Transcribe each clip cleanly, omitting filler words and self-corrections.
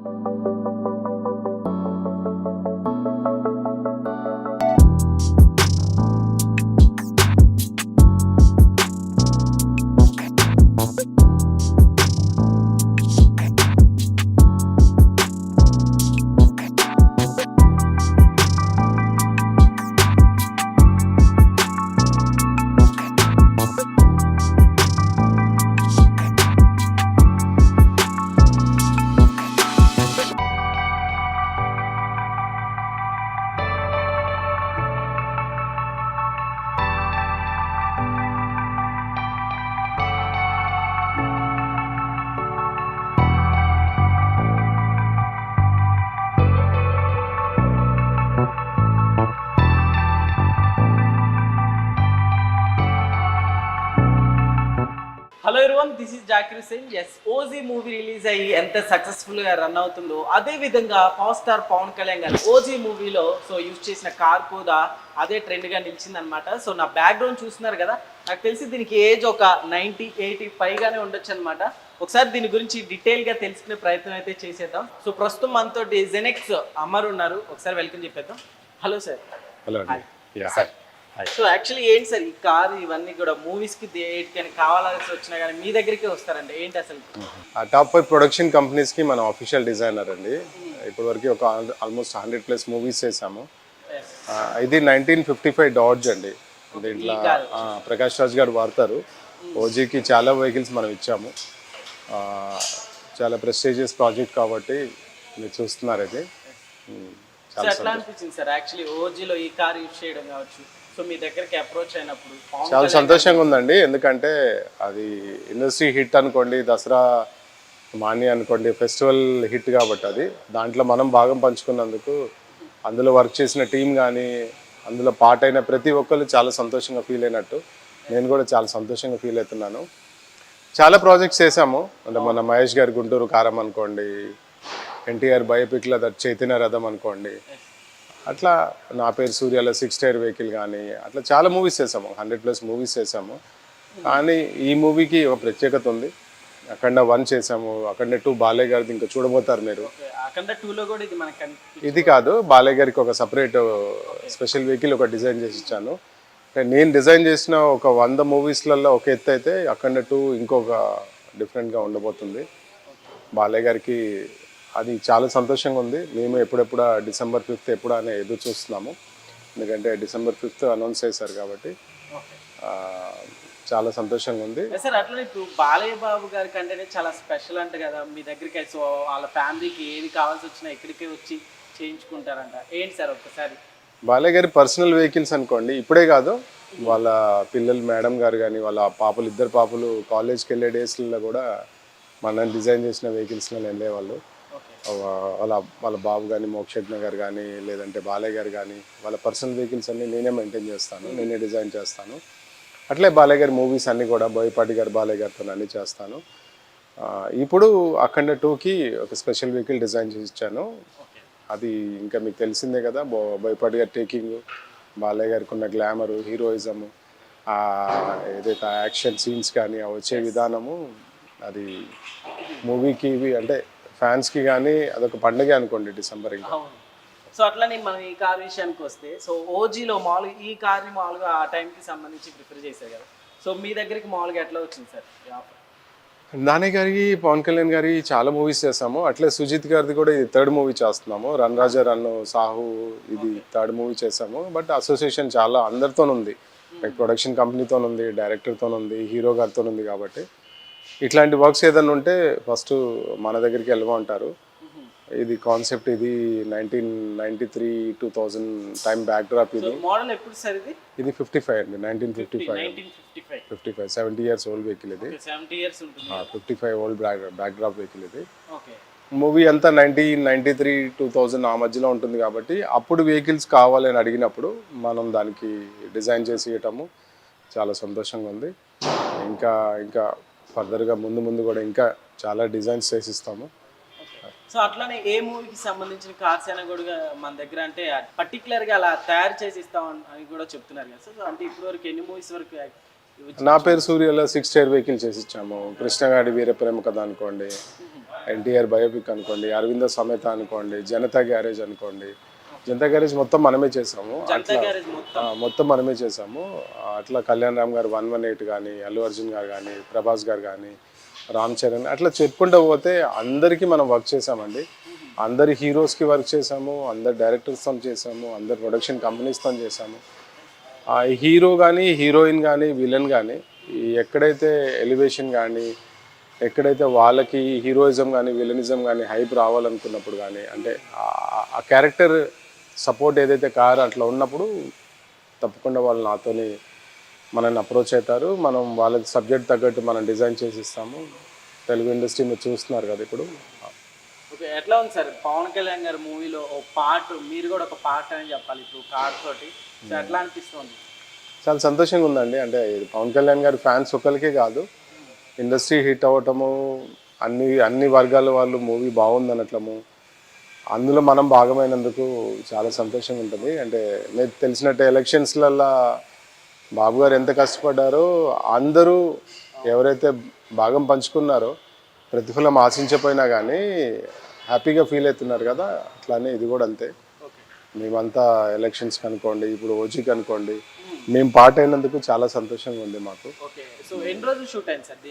Hello everyone, this is Zakir Hussain. OG movie release అయ్యి ఎంత సక్సెస్ఫుల్గా రన్ అవుతుందో అదే విధంగా పవర్ స్టార్ పవన్ కళ్యాణ్ గారు ఓజీ మూవీలో యూజ్ చేసిన కార్ కూడా అదే ట్రెండ్గా నిలిచిందనమాట. సో నా బ్యాక్గ్రౌండ్ చూస్తున్నారు కదా, నాకు తెలిసి దీనికి ఏజ్ ఒక 90-80 పైగానే ఉండొచ్చు అనమాట. ఒకసారి దీని గురించి డీటెయిల్గా తెలుసుకునే ప్రయత్నం అయితే చేసేద్దాం. సో ప్రస్తుతం మనతో జెనెక్స్ అమర్ ఉన్నారు, ఒకసారి వెల్కమ్ చెప్పేద్దాం. Hello sir. Hello sir. So actually ఏంటి సార్ ఈ కార్ ఇవన్నీ కూడా మూవీస్కి దేనికైనా కావాల్సి వచ్చినా కానీ మీ దగ్గరికి వస్తారండి, ఏంటి అసలు? టాప్ 5 ప్రొడక్షన్ కంపెనీస్కి మనం ఆఫీషియల్ డిజైనర్ అండి. ఇప్పటివరకు ఒక ఆల్మోస్ట్ 100+ మూవీస్ చేసాము. ఇది 1955 డాడ్జ్ అండి. దీంట్లో ప్రకాష్ రాజ్ గారు వాడతారు. ఓజీకి చాలా వెహికల్స్ మనం ఇచ్చాము. చాలా ప్రెస్టీజియస్ ప్రాజెక్ట్ కాబట్టి మీరు చూస్తున్నారు. ఇది ఎట్లా అనిపించింది సార్ యాక్చువల్లీ ఓజీలో ఈ కార్ యూజ్ చేయడం కావచ్చు? సో మీ దగ్గరికి అప్రోచ్ అయినప్పుడు చాలా సంతోషంగా ఉందండి. ఎందుకంటే అది ఇండస్ట్రీ హిట్ అనుకోండి, దసరా మాని అనుకోండి, ఫెస్టివల్ హిట్ కాబట్టి అది దాంట్లో మనం భాగం పంచుకున్నందుకు అందులో వర్క్ చేసిన టీం కానీ అందులో పార్ట్ అయిన ప్రతి ఒక్కరు చాలా సంతోషంగా ఫీల్ అయినట్టు నేను కూడా చాలా సంతోషంగా ఫీల్ అవుతున్నాను. చాలా ప్రాజెక్ట్స్ చేసాము. అంటే మన మహేష్ గారి గుంటూరు కారం అనుకోండి, ఎన్టీఆర్ బయోపిక్లో చైతన్య రథం అనుకోండి, అట్లా నా పేరు సూర్యాలో 6 టైర్ వెహికల్ కానీ అట్లా చాలా మూవీస్ చేసాము. 100+ మూవీస్ చేసాము. కానీ ఈ మూవీకి ఒక ప్రత్యేకత ఉంది. అఖండ 1 చేసాము, అఖండ 2 బాలయ్య గారిది ఇంకా చూడబోతారు మీరు. ఇది కాదు, బాలయ్య గారికి ఒక సపరేట్ స్పెషల్ వెహికల్ ఒక డిజైన్ చేసి ఇచ్చాను. నేను డిజైన్ చేసిన ఒక 100 మూవీస్లలో ఒక ఎత్తు అయితే అఖండ 2 ఇంకొక డిఫరెంట్గా ఉండబోతుంది. బాలయ్య గారికి అది చాలా సంతోషంగా ఉంది. మేము ఎప్పుడెప్పుడు December 5th ఎప్పుడు అనే ఎదురు చూస్తున్నాము. ఎందుకంటే December 5th అనౌన్స్ చేశారు కాబట్టి చాలా సంతోషంగా ఉంది. సార్ అట్లా ఇప్పుడు బాలయ్య బాబు గారికి అంటేనే చాలా స్పెషల్ అంట కదా మీ దగ్గరికి. సో వాళ్ళ ఫ్యామిలీకి ఏది కావాల్సి వచ్చినా ఇక్కడికే వచ్చి చేయించుకుంటారంట, ఏంటి సార్ ఒక్కసారి? బాలయ్య గారి పర్సనల్ వెహికల్స్ అనుకోండి, ఇప్పుడే కాదు వాళ్ళ పిల్లలు మేడం గారు కానీ వాళ్ళ పాపలు, 2 పాపలు కాలేజ్కి వెళ్ళే డేస్లలో కూడా మనం డిజైన్ చేసిన వెహికల్స్లో వెళ్ళేవాళ్ళు. వాళ్ళ బాబు కానీ, మోక్షజ్ఞ గారు కానీ, లేదంటే బాలయ్య గారు కానీ, వాళ్ళ పర్సనల్ వెహికల్స్ అన్నీ నేనే మెయింటైన్ చేస్తాను, నేనే డిజైన్ చేస్తాను. అట్లే బాలయ్య గారి మూవీస్ అన్నీ కూడా బోయపాటి గారు బాలయ్య గారితో అన్నీ చేస్తాను. ఇప్పుడు అఖండ 2కి ఒక స్పెషల్ వెహికల్ డిజైన్ చేసి ఇచ్చాను. అది ఇంకా మీకు తెలిసిందే కదా, బోయపాటి గారి టేకింగ్, బాలయ్య గారికి ఉన్న గ్లామరు, హీరోయిజము, ఏదైతే యాక్షన్ సీన్స్ కానీ వచ్చే విధానము, అది మూవీకి అంటే ఫ్యాన్స్కి కానీ అదొక పండుగ అనుకోండి డిసెంబర్. ఇంకా సో అట్లనే మనం ఈ కార్ విషయానికి వస్తే, సో ఓజీలో మామూలుగా ఈ కార్ని మామూలుగా ఆ టైంకి సంబంధించి ప్రిఫర్ చేశారు కదా, సో మీ దగ్గరికి మామూలుగా ఎట్లా వచ్చింది సార్ ఆఫర్? నాని గారికి, పవన్ కళ్యాణ్ గారి చాలా మూవీస్ చేస్తాము. అట్లే సుజిత్ గారిది కూడా ఇది 3rd మూవీ చేస్తున్నాము. రన్ రాజా రన్, సాహు ఇది 3rd మూవీ చేసాము. బట్ అసోసియేషన్ చాలా అందరితో ఉంది, లైక్ ప్రొడక్షన్ కంపెనీతో ఉంది, డైరెక్టర్తో ఉంది, హీరో గారితో ఉంది. కాబట్టి ఇట్లాంటి వర్క్స్ ఏదైనా ఉంటే ఫస్ట్ మన దగ్గరికి వెళ్ళమంటారు. ఇది కాన్సెప్ట్, ఇది 1993-2000 టైం బ్యాక్ డ్రాప్. ఇది మోడల్ ఎప్పుడు సార్? ఇది 55 అండి, 1955 70 years ఓల్డ్ వెహికల్ ఇది. 55 ఓల్డ్ బ్యాక్ డ్రాప్ వెహికల్ ఇది. మూవీ అంతా 1993-2000 ఆ మధ్యలో ఉంటుంది. కాబట్టి అప్పుడు వెహికల్స్ కావాలని అడిగినప్పుడు మనం దానికి డిజైన్ చేసి ఇవ్వటము చాలా సంతోషంగా ఉంది. ఇంకా ఇంకా ఫర్దర్గా ముందు కూడా ఇంకా చాలా డిజైన్స్ చేసిస్తాము. సో అట్లానే ఏ మూవీకి సంబంధించిన కార్స్ అయినా కూడా మన దగ్గర అంటే పర్టికులర్గా అలా తయారు చేసి ఇస్తాం అని కూడా చెప్తున్నారు కదా సార్. అంటే ఇప్పటివరకు ఎన్ని మూవీస్ వరకు? నా పేరు సూర్యలో 6 టైర్ వెహికల్ చేసి ఇచ్చాము. కృష్ణగాడి వీరప్రేమ కథ అనుకోండి, ఎన్టీఆర్ బయోపిక్ అనుకోండి, అరవింద సమేత అనుకోండి, జనతా గ్యారేజ్ అనుకోండి. జనతా గ్యారేజ్ మొత్తం మనమే చేసాము. అట్లా మొత్తం మనమే చేసాము. అట్లా కళ్యాణ్ రామ్ గారు 118 కానీ, అల్లు అర్జున్ గారు కానీ, ప్రభాస్ గారు కానీ, రామ్ చరణ్ అట్లా చెప్పుకుంటూ పోతే అందరికీ మనం వర్క్ చేసామండి. అందరి హీరోస్కి వర్క్ చేసాము, అందరు డైరెక్టర్స్తో చేసాము, అందరు ప్రొడక్షన్ కంపెనీస్తో చేసాము. ఆ హీరో కానీ, హీరోయిన్ కానీ, విలన్ కానీ ఎక్కడైతే ఎలివేషన్ కానీ, ఎక్కడైతే వాళ్ళకి హీరోయిజం కానీ, విలనిజం కానీ హైప్ రావాలనుకున్నప్పుడు కానీ, అంటే ఆ క్యారెక్టర్ సపోర్ట్ ఏదైతే కారు అట్లా ఉన్నప్పుడు తప్పకుండా వాళ్ళు నాతోని మనల్ని అప్రోచ్ అవుతారు. మనం వాళ్ళకి సబ్జెక్ట్ తగ్గట్టు మనం డిజైన్ చేసి ఇస్తాము. తెలుగు ఇండస్ట్రీ మీరు చూస్తున్నారు కదా ఇప్పుడు. ఓకే, ఎట్లా ఉంది సార్ పవన్ కళ్యాణ్ గారి మూవీలో ఓ పార్ట్, మీరు కూడా ఒక పార్ట్ అని చెప్పాలి ఇప్పుడు కార్ తోటి, సో ఎట్లా అనిపిస్తుంది? చాలా సంతోషంగా ఉందండి. అంటే ఇది పవన్ కళ్యాణ్ గారి ఫ్యాన్స్ ఒక్కరికే కాదు, ఇండస్ట్రీ హిట్ అవ్వటము, అన్ని వర్గాల వాళ్ళు మూవీ బాగుంది అనట్లము, అందులో మనం భాగమైనందుకు చాలా సంతోషంగా ఉంటుంది. అంటే మీకు తెలిసినట్టు ఎలక్షన్స్లల్లో బాబు గారు ఎంత కష్టపడ్డారో, అందరూ ఎవరైతే భాగం పంచుకున్నారో ప్రతిఫలం ఆశించపోయినా కానీ హ్యాపీగా ఫీల్ అవుతున్నారు కదా, అట్లానే ఇది కూడా అంతే. మేమంతా ఎలక్షన్స్ కనుకోండి, ఇప్పుడు ఓజీకి అనుకోండి, మేము పార్ట్ అయినందుకు చాలా సంతోషంగా ఉంది మాకు. సో ఎన్ని రోజులు షూట్ అయింది సార్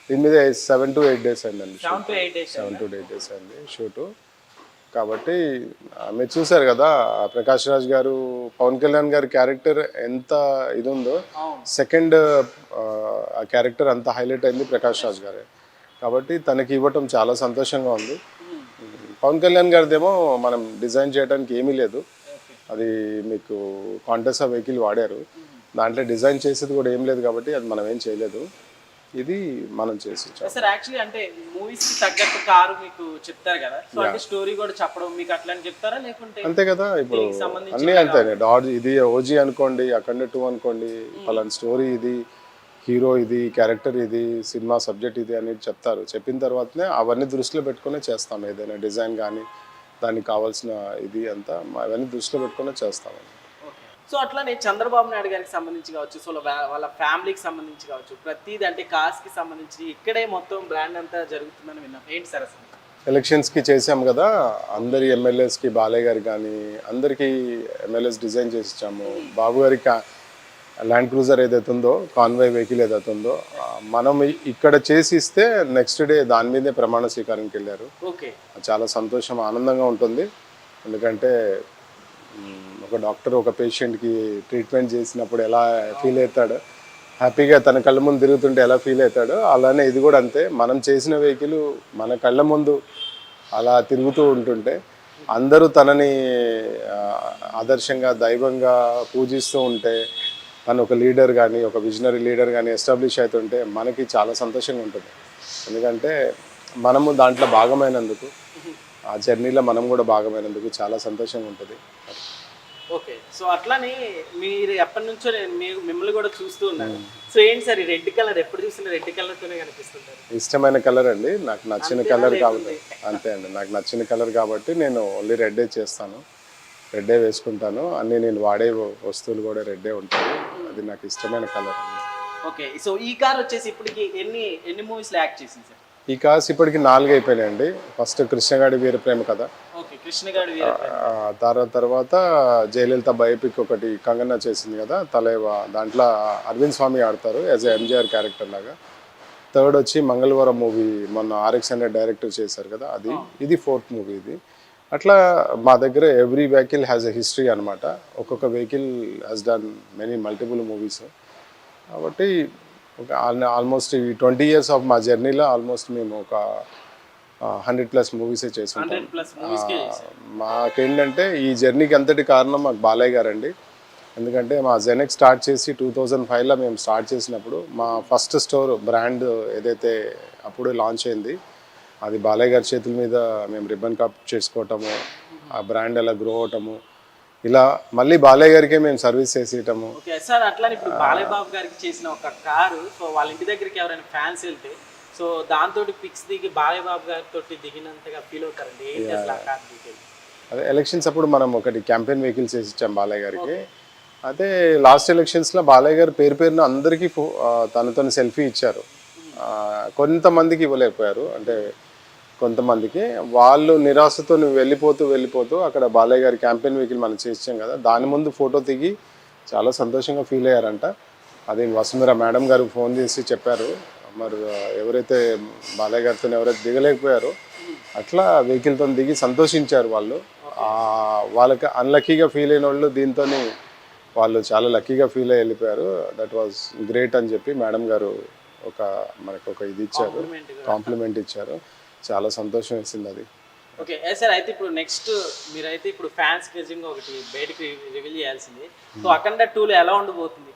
దీని మీద 7 to 8 days అయిందండి. 7 to 8 days అయింది షూటు. కాబట్టి మీరు చూసారు కదా ప్రకాష్ రాజ్ గారు, పవన్ కళ్యాణ్ గారి క్యారెక్టర్ ఎంత ఇది ఉందో, సెకండ్ ఆ క్యారెక్టర్ అంత హైలైట్ అయింది ప్రకాష్ రాజ్ గారే. కాబట్టి తనకి ఇవ్వటం చాలా సంతోషంగా ఉంది. పవన్ కళ్యాణ్ గారిదేమో మనం డిజైన్ చేయడానికి ఏమీ లేదు, అది మీకు కాంటెసా వెహికల్ వాడారు, దాంట్లో డిజైన్ చేసేది కూడా ఏం లేదు కాబట్టి అది మనం ఏం చేయలేదు, ఇది మనం చేసి సార్. యాక్చువల్లీ అంటే మూవీస్ కి తగ్గట్టు కారు మీకు చెప్తారు కదా, సో అంటే స్టోరీ కూడా చెప్పడం మీకు అట్లా అని చెప్తారా లేకుంటే? అంతే కదా, ఇప్పుడు అన్నీ అంతే. డాడ్ ఇది ఓజీ అనుకోండి, అఖండ 2 అనుకోండి, పలానా స్టోరీ ఇది, హీరో ఇది, క్యారెక్టర్ ఇది, సినిమా సబ్జెక్ట్ ఇది అనేది చెప్తారు. చెప్పిన తర్వాతనే అవన్నీ దృష్టిలో పెట్టుకునే చేస్తాం. ఏదైనా డిజైన్ కానీ దానికి కావాల్సిన ఇది అంతా అవన్నీ దృష్టిలో పెట్టుకునే చేస్తాము. సో అట్లానే చంద్రబాబు నాయుడు గారికి సంబంధించి కావచ్చు, సో వాళ్ళ ఫ్యామిలీకి సంబంధించి కావచ్చు, ప్రతిదీ అంటే కార్స్కి సంబంధించి ఇక్కడే మొత్తం బ్రాండ్ అంతా జరుగుతుందని విన్నాం. ఏంటి సార్ అసలు? ఎలక్షన్స్కి చేసాం కదా, అందరి ఎమ్మెల్యేస్కి, బాలయ్య గారికి కానీ అందరికీ ఎమ్మెల్యేస్ డిజైన్ చేసి ఇచ్చాము. బాబు గారికి ల్యాండ్ క్రూజర్ ఏదైతే ఉందో, కాన్వాయ్ వెహికల్ ఏదైతే ఉందో, మనం ఇక్కడ చేసి ఇస్తే నెక్స్ట్ డే దాని మీదే ప్రమాణ స్వీకారానికి వెళ్ళారు. ఓకే, చాలా సంతోషం, ఆనందంగా ఉంటుంది. ఎందుకంటే ఒక డాక్టర్ ఒక పేషెంట్కి ట్రీట్మెంట్ చేసినప్పుడు ఎలా ఫీల్ అవుతాడో, హ్యాపీగా తన కళ్ళ ముందు తిరుగుతుంటే ఎలా ఫీల్ అవుతాడో, అలానే ఇది కూడా అంతే. మనం చేసిన వెహికల్ మన కళ్ళ ముందు అలా తిరుగుతూ ఉంటుంటే అందరూ తనని ఆదర్శంగా, దైవంగా పూజిస్తూ ఉంటే, తను ఒక లీడర్ కానీ, ఒక విజనరీ లీడర్ కానీ ఎస్టాబ్లిష్ అవుతుంటే మనకి చాలా సంతోషంగా ఉంటుంది. ఎందుకంటే మనము దాంట్లో భాగమైనందుకు, ఆ జర్నీలో మనం కూడా భాగమైనందుకు చాలా సంతోషంగా ఉంటుంది. ఓకే, సో అట్లానే మీరు ఎప్పటి నుంచో నేను మిమ్మల్ని కూడా చూస్తూ ఉన్నాను. సో ఏంటి సార్ ఈ రెడ్ కలర్, ఎప్పుడు చూసిన రెడ్ కలర్తోనే కనిపిస్తుంటారు? ఇష్టమైన కలర్ అండి, నాకు నచ్చిన కలర్ కాబట్టి. అంతే అండి, నాకు నచ్చిన కలర్ కాబట్టి నేను ఓన్లీ రెడ్డే చేస్తాను, రెడ్డే వేసుకుంటాను. అన్నీ నేను వాడే వస్తువులు కూడా రెడ్డే ఉంటాయి, అది నాకు ఇష్టమైన కలర్ అండి. ఓకే, సో ఈ కార్ వచ్చేసి ఇప్పటికి ఎన్ని మూవీస్లో యాక్ట్ చేసింది సార్? ఈ కార్స్ ఇప్పటికి 4 అయిపోయినాయండి. ఫస్ట్ కృష్ణగాడి వీరప్రేమ కథ, తర్వాత జయలలిత బయోపిక్ ఒకటి కంగనా చేసింది కదా తలేవా, దాంట్లో అరవింద్ స్వామి ఆడతారు యాజ్ ఎ ఎంజీఆర్ క్యారెక్టర్ లాగా. థర్డ్ వచ్చి మంగళవారం మూవీ మొన్న RX100 డైరెక్టర్ చేశారు కదా, అది. ఇది 4th మూవీ ఇది. అట్లా మా దగ్గర every vehicle has a history అనమాట. ఒక్కొక్క vehicle has done multiple movies. కాబట్టి ఒక ఆల్మోస్ట్ ఈ 20 years ఆఫ్ మా జర్నీలో ఆల్మోస్ట్ మేము ఒక 100+ మూవీసే చేసుకుంటాం. మాకేంటంటే ఈ జర్నీకి అంతటి కారణం మాకు బాలయ్య గారండి. ఎందుకంటే మా జెనెక్ స్టార్ట్ చేసి 2005లో మేము స్టార్ట్ చేసినప్పుడు మా ఫస్ట్ స్టోర్ బ్రాండ్ ఏదైతే అప్పుడు లాంచ్ అయింది, అది బాలయ్య గారి చేతుల మీద మేము రిబ్బన్ కట్ చేసుకోవటము, ఆ బ్రాండ్ ఎలా గ్రో అవటము, ఇలా మళ్ళీ బాలయ్య గారికే మేము సర్వీస్ చేసేయటము. ఓకే సార్, అట్లా ఇప్పుడు బాలయ్య బాబు గారికి చేసిన ఒక కారు, సో వాళ్ళ ఇంటి దగ్గరికి ఎవరైనా ఫ్యాన్స్ వెళ్తే సో దాంతో పిక్స్ దిగి బాలయ్య బాబు గారితో దిగినంతగా ఫీల్ అవుతారండి. ఏంటి అసలు ఆ కార్ డీటెయిల్? అదే ఎలక్షన్స్ అప్పుడు మనం ఒకటి క్యాంపెయిన్ వెహికల్స్ వేసి ఇచ్చాం బాలయ్య గారికి. అదే లాస్ట్ ఎలక్షన్స్లో బాలయ్య గారు పేరున అందరికీ తనతో సెల్ఫీ ఇచ్చారు. కొంతమందికి ఇవ్వలేకపోయారు, అంటే కొంతమందికి. వాళ్ళు నిరాశతో నువ్వు వెళ్ళిపోతూ అక్కడ బాలయ్య గారి క్యాంపెయిన్ వెహికల్ మనం చేసాం కదా, దాని ముందు ఫోటో దిగి చాలా సంతోషంగా ఫీల్ అయ్యారంట. అది వసుంధర మేడం గారు ఫోన్ చేసి చెప్పారు. మరి ఎవరైతే బాలయ్య గారితో ఎవరైతే దిగలేకపోయారో అట్లా వెహికల్తో దిగి సంతోషించారు వాళ్ళు. వాళ్ళకి అన్లక్కీగా ఫీల్ అయిన వాళ్ళు దీంతో వాళ్ళు చాలా లక్కీగా ఫీల్ అయ్యి వెళ్ళిపోయారు. దట్ వాజ్ గ్రేట్ అని చెప్పి మేడం గారు మనకు ఒక ఇది ఇచ్చారు, కాంప్లిమెంట్ ఇచ్చారు. చాలా సంతోషం వేసింది అది. ఓకే సార్, అయితే ఇప్పుడు నెక్స్ట్ మీరైతే ఇప్పుడు ఫ్యాన్స్ నిజంగా ఒకటి బయటకు రివీల్ చేయాల్సింది. సో అఖండ 2లో ఎలా ఉండబోతుంది?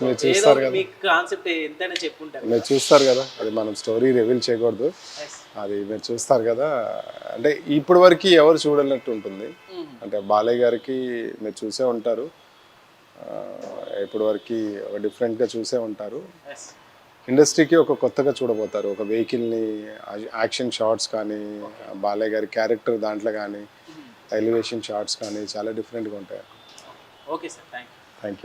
మీరు చూస్తారు కదా, మీకు కాన్సెప్ట్ ఎంతైనా చెప్పుంటారు. మీరు చూస్తారు కదా, అది మనం స్టోరీ రివీల్ చేయకూడదు, అది మీరు చూస్తారు కదా. అంటే ఇప్పటి వరకు ఎవరు చూడనట్టు ఉంటుంది. అంటే బాలయ్య గారికి మీరు చూసే ఉంటారు, ఇప్పటి వరకు ఒక డిఫరెంట్గా చూసే ఉంటారు. ఇండస్ట్రీకి ఒక కొత్తగా చూడబోతారు. ఒక వెహికల్ని యాక్షన్ షాట్స్ కానీ, బాలయ్య గారి క్యారెక్టర్ దాంట్లో కానీ, ఎలివేషన్ షాట్స్ కానీ చాలా డిఫరెంట్గా ఉంటాయి. Okay sir, thank you.